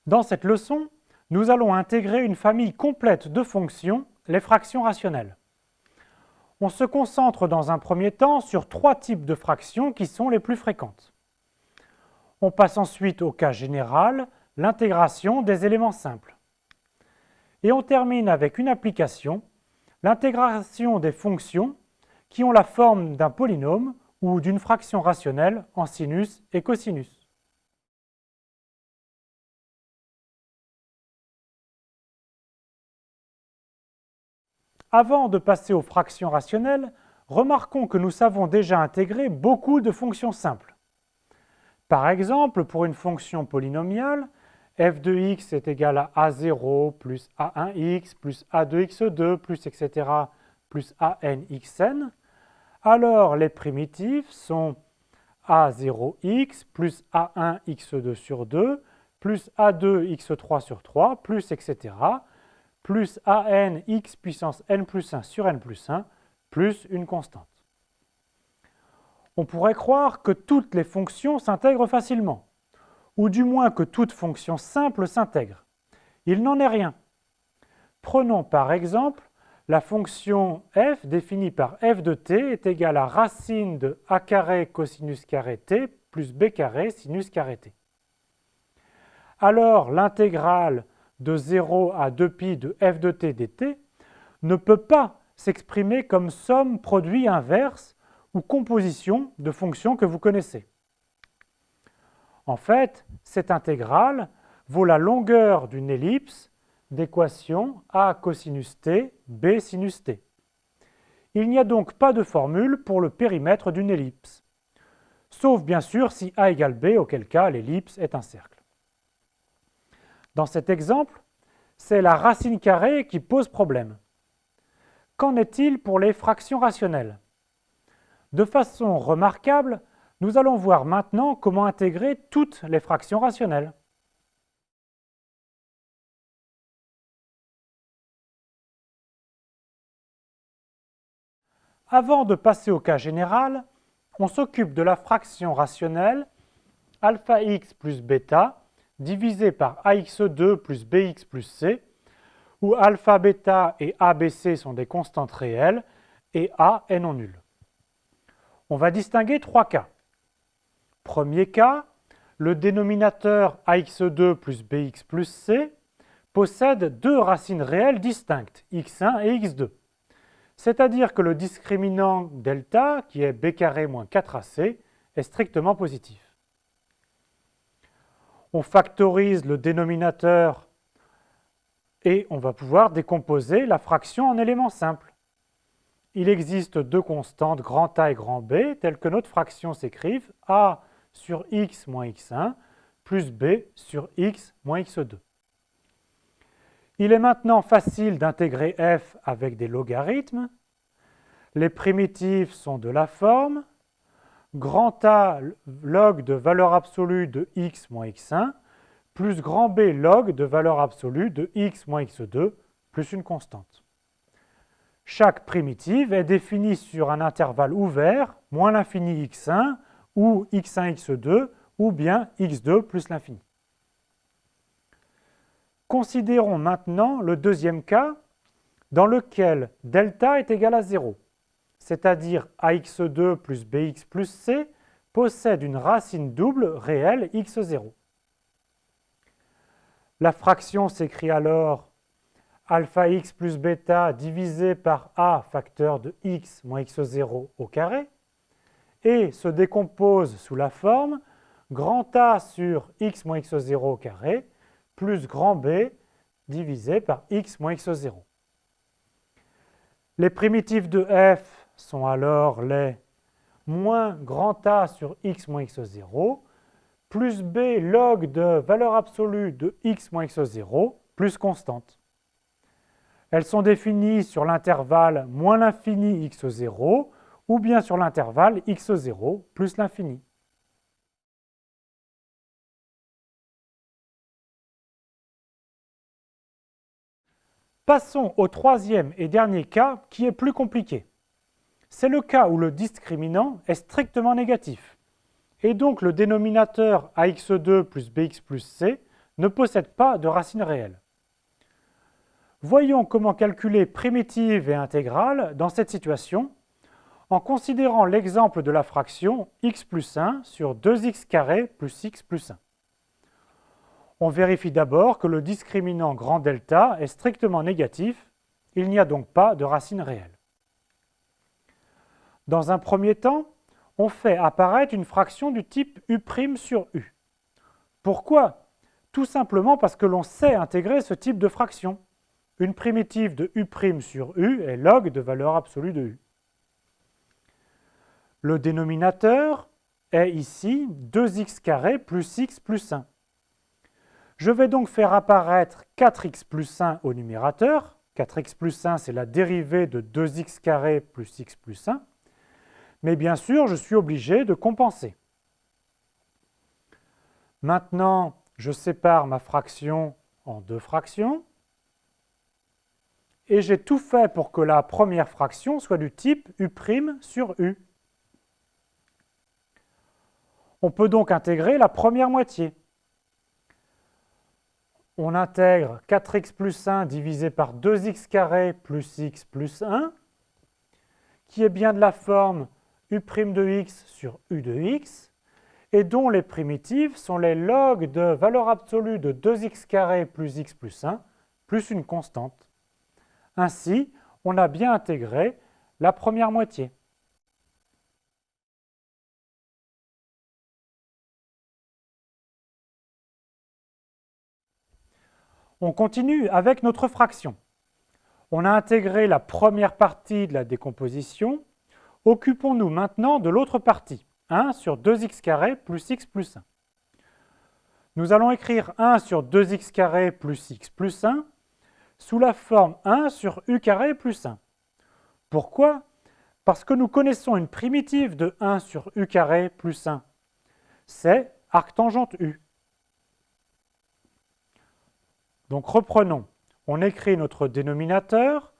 Dans cette leçon, nous allons intégrer une famille complète de fonctions, les fractions rationnelles. On se concentre dans un premier temps sur trois types de fractions qui sont les plus fréquentes. On passe ensuite au cas général, l'intégration des éléments simples. Et on termine avec une application, l'intégration des fonctions qui ont la forme d'un polynôme ou d'une fraction rationnelle en sinus et cosinus. Avant de passer aux fractions rationnelles, remarquons que nous savons déjà intégrer beaucoup de fonctions simples. Par exemple, pour une fonction polynomiale, f de x est égal à a0 plus a1x plus a2x2 plus etc. plus anxn, alors les primitives sont a0x plus a1x2 sur 2 plus a2x3 sur 3 plus etc. plus an x puissance n plus 1 sur n plus 1 plus une constante. On pourrait croire que toutes les fonctions s'intègrent facilement, ou du moins que toute fonction simple s'intègre. Il n'en est rien. Prenons par exemple la fonction f définie par f de t est égale à racine de a carré cosinus carré t plus b carré sinus carré t. Alors l'intégrale de 0 à 2pi de f de t dt ne peut pas s'exprimer comme somme produit inverse ou composition de fonctions que vous connaissez. En fait, cette intégrale vaut la longueur d'une ellipse d'équation a cosinus t, b sinus t. Il n'y a donc pas de formule pour le périmètre d'une ellipse, sauf bien sûr si a égale b, auquel cas l'ellipse est un cercle. Dans cet exemple, c'est la racine carrée qui pose problème. Qu'en est-il pour les fractions rationnelles? De façon remarquable, nous allons voir maintenant comment intégrer toutes les fractions rationnelles. Avant de passer au cas général, on s'occupe de la fraction rationnelle alpha x plus bêta divisé par ax2 plus bx plus c, où alpha, bêta et abc sont des constantes réelles et a est non nul. On va distinguer trois cas. Premier cas, le dénominateur ax2 plus bx plus c possède deux racines réelles distinctes, x1 et x2. C'est-à-dire que le discriminant delta, qui est b carré moins 4ac, est strictement positif. On factorise le dénominateur et on va pouvoir décomposer la fraction en éléments simples. Il existe deux constantes, grand A et grand B, telles que notre fraction s'écrive a sur x moins x1 plus b sur x moins x2. Il est maintenant facile d'intégrer f avec des logarithmes. Les primitives sont de la forme grand A log de valeur absolue de x moins x1 plus grand B log de valeur absolue de x moins x2 plus une constante. Chaque primitive est définie sur un intervalle ouvert, moins l'infini x1 ou x1 x2 ou bien x2 plus l'infini. Considérons maintenant le deuxième cas dans lequel delta est égal à 0, c'est-à-dire ax2 plus bx plus c possède une racine double réelle x0. La fraction s'écrit alors alpha x plus bêta divisé par a facteur de x moins x0 au carré et se décompose sous la forme grand A sur x moins x0 au carré plus grand B divisé par x moins x0. Les primitives de f sont alors les moins grand A sur x moins x0 plus b log de valeur absolue de x moins x0 plus constante. Elles sont définies sur l'intervalle moins l'infini x0 ou bien sur l'intervalle x0 plus l'infini. Passons au troisième et dernier cas qui est plus compliqué. C'est le cas où le discriminant est strictement négatif et donc le dénominateur ax2 plus bx plus c ne possède pas de racine réelle. Voyons comment calculer primitive et intégrale dans cette situation en considérant l'exemple de la fraction x plus 1 sur 2x carré plus x plus 1. On vérifie d'abord que le discriminant grand delta est strictement négatif, il n'y a donc pas de racine réelle. Dans un premier temps, on fait apparaître une fraction du type u' sur u. Pourquoi? Tout simplement parce que l'on sait intégrer ce type de fraction. Une primitive de u' sur u est log de valeur absolue de u. Le dénominateur est ici 2x carré plus x plus 1. Je vais donc faire apparaître 4x plus 1 au numérateur. 4x plus 1, c'est la dérivée de 2x carré plus x plus 1. Mais bien sûr, je suis obligé de compenser. Maintenant, je sépare ma fraction en deux fractions. Et j'ai tout fait pour que la première fraction soit du type u' sur u. On peut donc intégrer la première moitié. On intègre 4x plus 1 divisé par 2x carré plus x plus 1, qui est bien de la forme u' de x sur u de x, et dont les primitives sont les logs de valeur absolue de 2x carré plus x plus 1, plus une constante. Ainsi, on a bien intégré la première moitié. On continue avec notre fraction. On a intégré la première partie de la décomposition. Occupons-nous maintenant de l'autre partie, 1 sur 2x carré plus x plus 1. Nous allons écrire 1 sur 2x carré plus x plus 1 sous la forme 1 sur u carré plus 1. Pourquoi? Parce que nous connaissons une primitive de 1 sur u carré plus 1. C'est arctangente u. Donc reprenons, on écrit notre dénominateur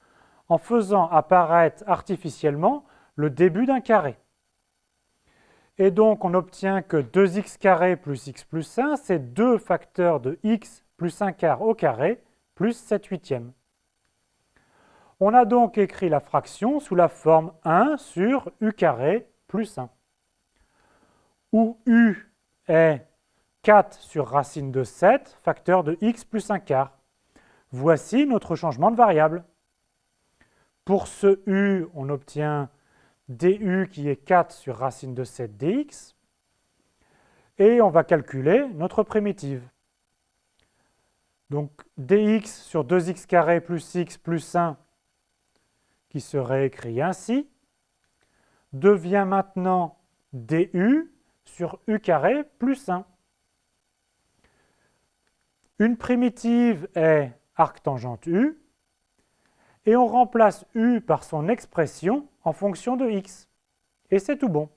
en faisant apparaître artificiellement le début d'un carré. Et donc on obtient que 2x carré plus x plus 1, c'est 2 facteurs de x plus 1 quart au carré plus 7 huitièmes. On a donc écrit la fraction sous la forme 1 sur u carré plus 1, où u est 4 sur racine de 7, facteur de x plus 1 quart. Voici notre changement de variable. Pour ce u, on obtient du qui est 4 sur racine de 7 dx. Et on va calculer notre primitive. Donc dx sur 2x carré plus x plus 1, qui serait écrit ainsi, devient maintenant du sur u carré plus 1. Une primitive est arctangente u, et on remplace u par son expression en fonction de x. Et c'est tout bon.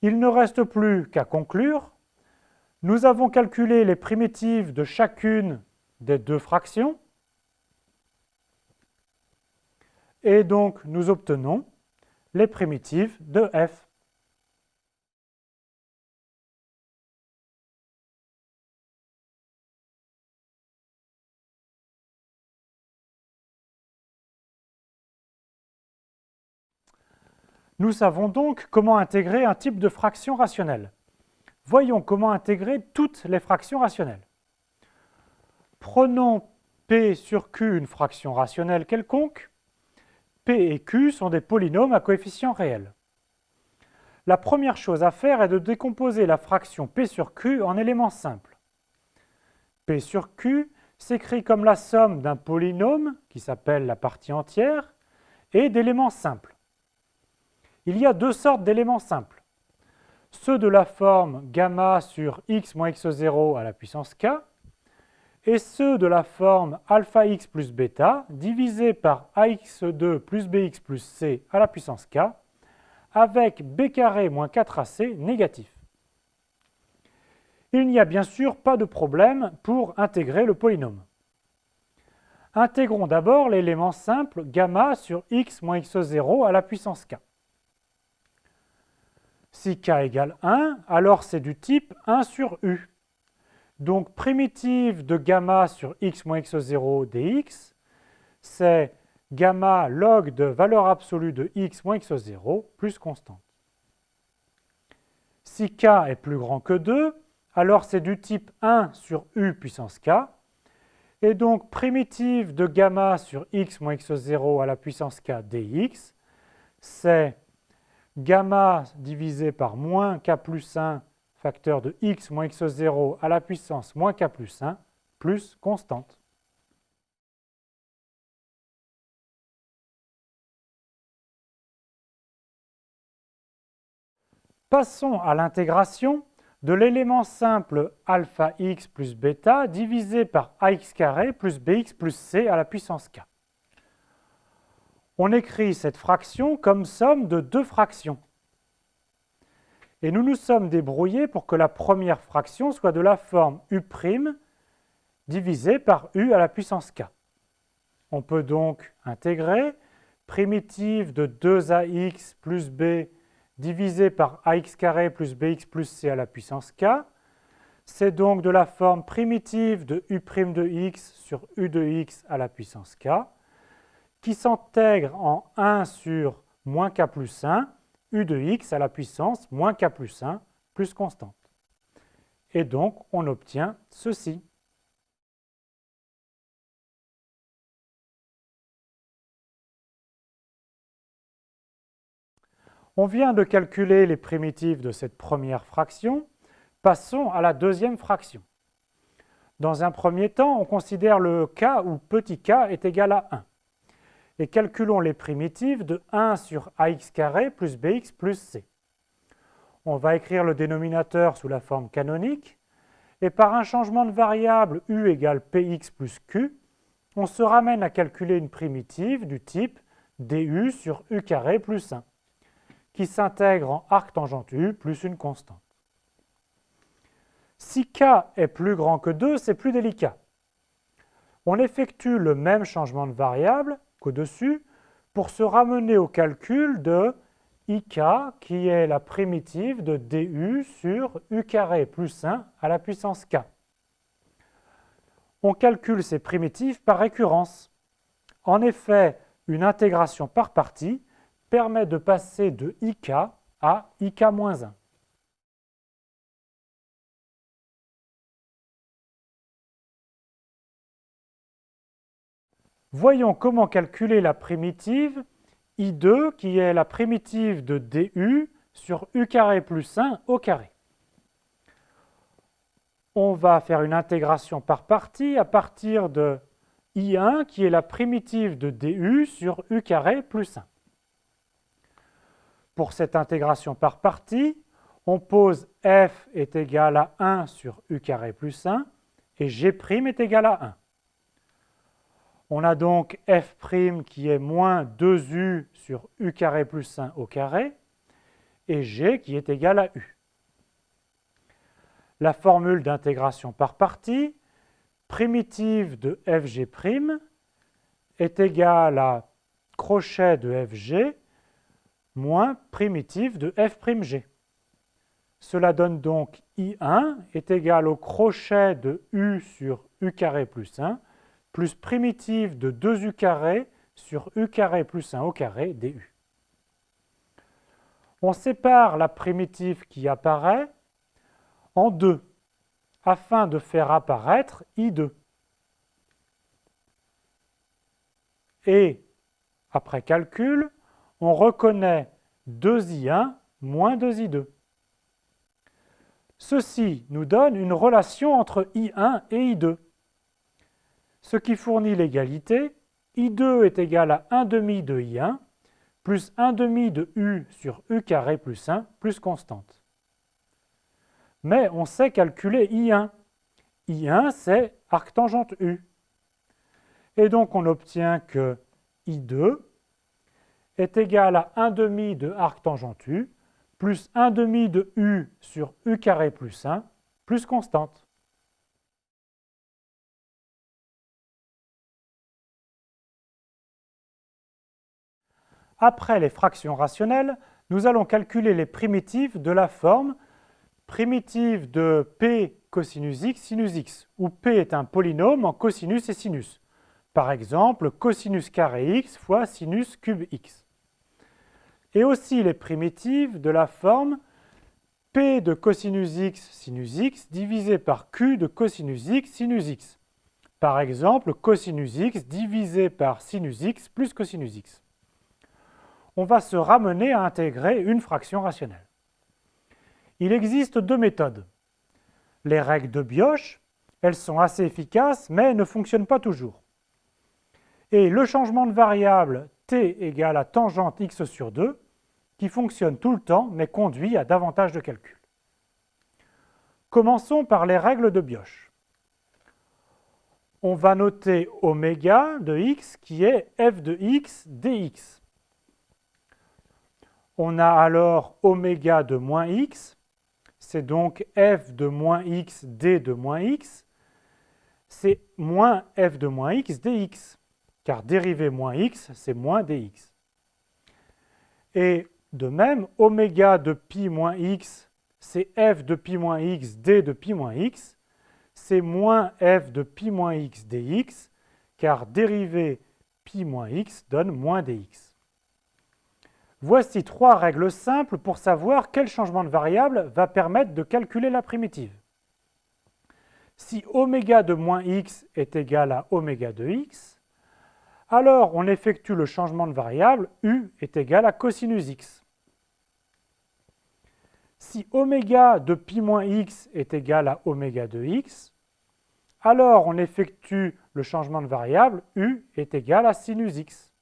Il ne reste plus qu'à conclure. Nous avons calculé les primitives de chacune des deux fractions, et donc nous obtenons les primitives de f. Nous savons donc comment intégrer un type de fraction rationnelle. Voyons comment intégrer toutes les fractions rationnelles. Prenons P sur Q une fraction rationnelle quelconque. P et Q sont des polynômes à coefficients réels. La première chose à faire est de décomposer la fraction P sur Q en éléments simples. P sur Q s'écrit comme la somme d'un polynôme, qui s'appelle la partie entière, et d'éléments simples. Il y a deux sortes d'éléments simples. Ceux de la forme gamma sur x moins x0 à la puissance k, et ceux de la forme alpha x plus bêta divisé par ax2 plus bx plus c à la puissance k, avec b carré moins 4ac négatif. Il n'y a bien sûr pas de problème pour intégrer le polynôme. Intégrons d'abord l'élément simple gamma sur x moins x0 à la puissance k. Si k égale 1, alors c'est du type 1 sur u. Donc, primitive de gamma sur x moins x0 dx, c'est gamma log de valeur absolue de x moins x0 plus constante. Si k est plus grand que 2, alors c'est du type 1 sur u puissance k. Et donc, primitive de gamma sur x moins x0 à la puissance k dx, c'est gamma divisé par moins k plus 1 facteur de x moins x0 à la puissance moins k plus 1 plus constante. Passons à l'intégration de l'élément simple alpha x plus bêta divisé par ax carré plus bx plus c à la puissance k. On écrit cette fraction comme somme de deux fractions. Et nous nous sommes débrouillés pour que la première fraction soit de la forme u' divisé par u à la puissance k. On peut donc intégrer primitive de 2ax plus b divisé par ax carré plus bx plus c à la puissance k. C'est donc de la forme primitive de u' de x sur u de x à la puissance k, qui s'intègre en 1 sur moins k plus 1, u de x à la puissance moins k plus 1 plus constante. Et donc, on obtient ceci. On vient de calculer les primitives de cette première fraction. Passons à la deuxième fraction. Dans un premier temps, on considère le k où petit k est égal à 1. Et calculons les primitives de 1 sur ax carré plus bx plus c. On va écrire le dénominateur sous la forme canonique. Et par un changement de variable u égale px plus q, on se ramène à calculer une primitive du type du sur u carré plus 1, qui s'intègre en arc tangente u plus une constante. Si k est plus grand que 2, c'est plus délicat. On effectue le même changement de variable qu'au-dessus pour se ramener au calcul de ik, qui est la primitive de du sur u carré plus 1 à la puissance k. On calcule ces primitives par récurrence. En effet, une intégration par partie permet de passer de ik à ik-1. Voyons comment calculer la primitive I2 qui est la primitive de du sur u carré plus 1 au carré. On va faire une intégration par partie à partir de I1 qui est la primitive de du sur u carré plus 1. Pour cette intégration par partie, on pose f est égal à 1 sur u carré plus 1 et g' est égal à 1. On a donc f' qui est moins 2u sur u carré plus 1 au carré et g qui est égal à u. La formule d'intégration par partie, primitive de fg' est égale à crochet de fg moins primitive de f'g. Cela donne donc I1 est égal au crochet de u sur u carré plus 1 plus primitive de 2u carré sur u carré plus 1 au carré du. On sépare la primitive qui apparaît en deux afin de faire apparaître I2. Et, après calcul, on reconnaît 2i1 moins 2i2. Ceci nous donne une relation entre I1 et I2. Ce qui fournit l'égalité, I2 est égal à 1 demi de I1 plus 1 demi de U sur U carré plus 1 plus constante. Mais on sait calculer I1. I1, c'est arctangente U. Et donc on obtient que I2 est égal à 1 demi de arctangente U plus 1 demi de U sur U carré plus 1 plus constante. Après les fractions rationnelles, nous allons calculer les primitives de la forme primitive de p cosinus x sinus x, où p est un polynôme en cosinus et sinus. Par exemple, cosinus carré x fois sinus cube x. Et aussi les primitives de la forme p de cosinus x sinus x divisé par q de cosinus x sinus x. Par exemple, cosinus x divisé par sinus x plus cosinus x. On va se ramener à intégrer une fraction rationnelle. Il existe deux méthodes. Les règles de Bioch, elles sont assez efficaces, mais ne fonctionnent pas toujours. Et le changement de variable t égale à tangente x sur 2, qui fonctionne tout le temps, mais conduit à davantage de calculs. Commençons par les règles de Bioch. On va noter oméga de x qui est f de x dx. On a alors oméga de moins x, c'est donc f de moins x d de moins x, c'est moins f de moins x dx, car dérivé moins x, c'est moins dx. Et de même, oméga de pi moins x, c'est f de pi moins x d de pi moins x, c'est moins f de pi moins x dx, car dérivé pi moins x donne moins dx. Voici trois règles simples pour savoir quel changement de variable va permettre de calculer la primitive. Si oméga de moins x est égal à oméga de x, alors on effectue le changement de variable u est égal à cosinus x. Si oméga de pi moins x est égal à oméga de x, alors on effectue le changement de variable u est égal à sinus x.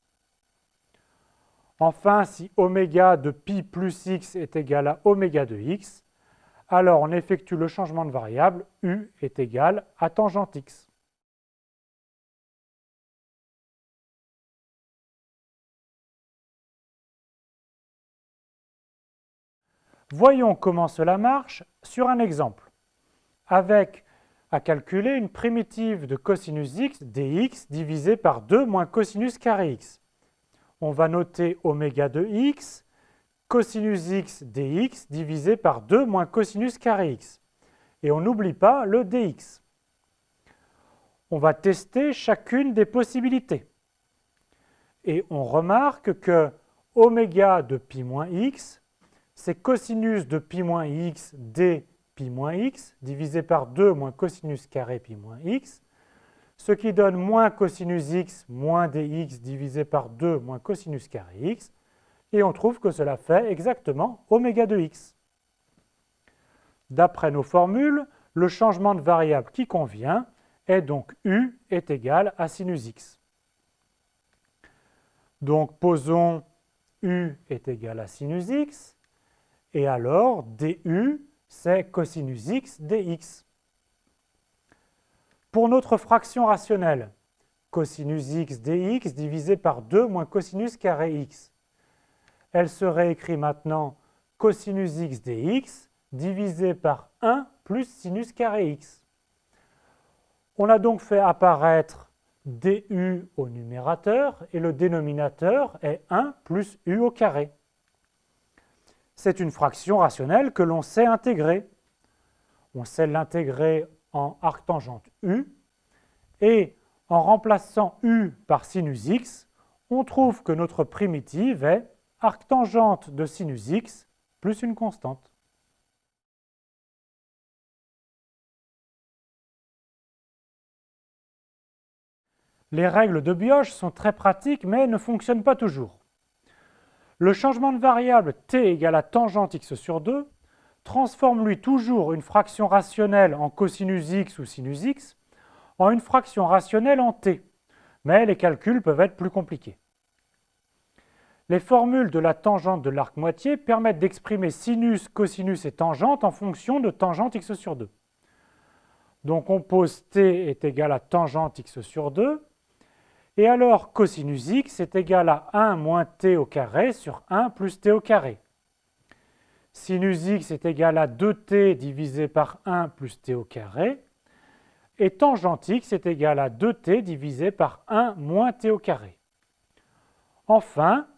Enfin, si oméga de pi plus x est égal à oméga de x, alors on effectue le changement de variable u est égal à tangente x. Voyons comment cela marche sur un exemple, avec à calculer une primitive de cosinus x dx divisée par 2 moins cosinus carré x. On va noter oméga de x, cosinus x dx divisé par 2 moins cosinus carré x. Et on n'oublie pas le dx. On va tester chacune des possibilités. Et on remarque que oméga de pi moins x, c'est cosinus de pi moins x d pi moins x divisé par 2 moins cosinus carré pi moins x, ce qui donne moins cosinus x moins dx divisé par 2 moins cosinus carré x, et on trouve que cela fait exactement oméga de x. D'après nos formules, le changement de variable qui convient est donc u est égal à sinus x. Donc posons u est égal à sinus x, et alors du c'est cosinus x dx. Pour notre fraction rationnelle, cosinus x dx divisé par 2 moins cosinus carré x, elle serait écrite maintenant cosinus x dx divisé par 1 plus sinus carré x. On a donc fait apparaître du au numérateur et le dénominateur est 1 plus u au carré. C'est une fraction rationnelle que l'on sait intégrer. On sait l'intégrer en arctangente u, et en remplaçant u par sinus x, on trouve que notre primitive est arctangente de sinus x plus une constante. Les règles de Bioch sont très pratiques mais ne fonctionnent pas toujours. Le changement de variable t égale à tangente x sur 2 transforme lui toujours une fraction rationnelle en cosinus x ou sinus x en une fraction rationnelle en t, mais les calculs peuvent être plus compliqués. Les formules de la tangente de l'arc moitié permettent d'exprimer sinus, cosinus et tangente en fonction de tangente x sur 2. Donc on pose t est égal à tangente x sur 2, et alors cosinus x est égal à 1 moins t au carré sur 1 plus t au carré. Sinus x est égal à 2t divisé par 1 plus t au carré, et tangente x est égal à 2t divisé par 1 moins t au carré. Enfin,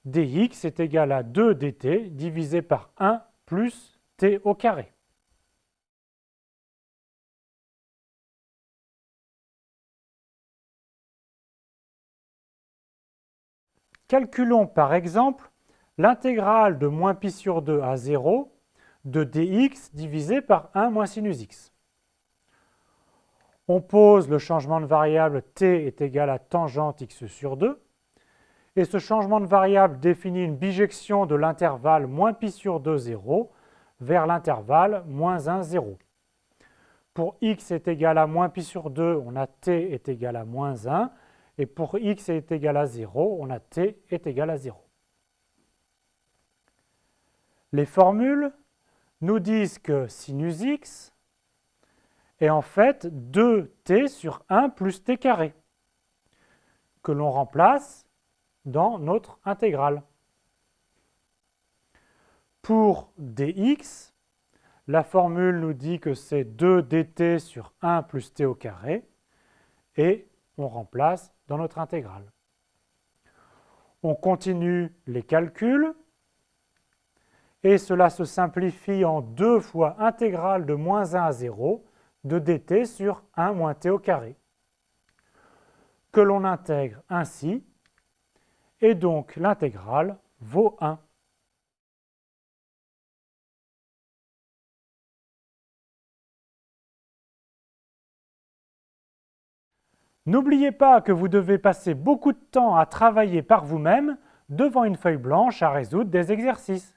dx est égal à 2 dt divisé par 1 plus t au carré. Calculons par exemple l'intégrale de moins pi sur 2 à 0 de dx divisé par 1 moins sinus x. On pose le changement de variable t est égal à tangente x sur 2, et ce changement de variable définit une bijection de l'intervalle moins pi sur 2, 0 vers l'intervalle moins 1, 0. Pour x est égal à moins pi sur 2, on a t est égal à moins 1, et pour x est égal à 0, on a t est égal à 0. Les formules nous disent que sinus x est en fait 2t sur 1 plus t carré, que l'on remplace dans notre intégrale. Pour dx, la formule nous dit que c'est 2 dt sur 1 plus t au carré, et on remplace dans notre intégrale. On continue les calculs, et cela se simplifie en 2 fois intégrale de moins 1 à 0 de dt sur 1 moins t au carré, que l'on intègre ainsi, et donc l'intégrale vaut 1. N'oubliez pas que vous devez passer beaucoup de temps à travailler par vous-même devant une feuille blanche à résoudre des exercices.